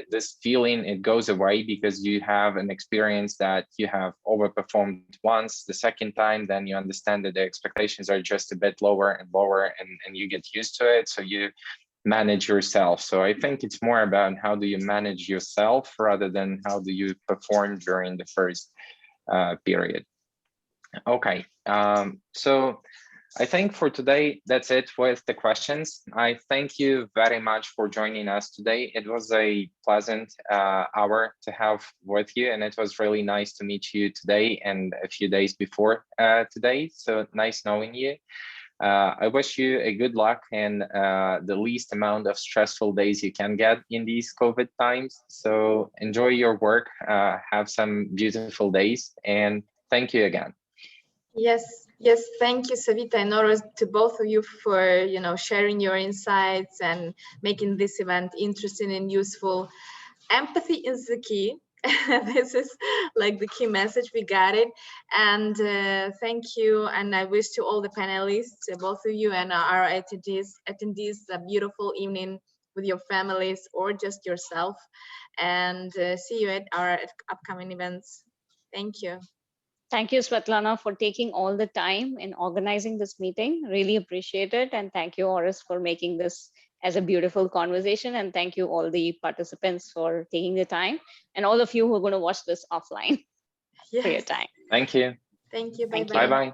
this feeling, it goes away, because you have an experience that you have overperformed once. The second time, then you understand that the expectations are just a bit lower and lower, and you get used to it. So you manage yourself. So I think it's more about how do you manage yourself rather than how do you perform during the first period. Okay, so I think for today, that's it with the questions. I thank you very much for joining us today. It was a pleasant hour to have with you, and it was really nice to meet you today and a few days before today. So nice knowing you. I wish you a good luck and the least amount of stressful days you can get in these COVID times. So enjoy your work, have some beautiful days, and thank you again. Yes, thank you, Savita and Noros, to both of you for sharing your insights and making this event interesting and useful. Empathy is the key. This is like the key message. We got it. And thank you. And I wish to all the panelists, both of you and our attendees, a beautiful evening with your families or just yourself. And see you at our upcoming events. Thank you. Thank you, Svetlana, for taking all the time in organizing this meeting. Really appreciate it. And thank you, Oris, for making this as a beautiful conversation. And thank you all the participants for taking the time, and all of you who are going to watch this offline for your time. Thank you. Thank you. Thank you. Bye-bye.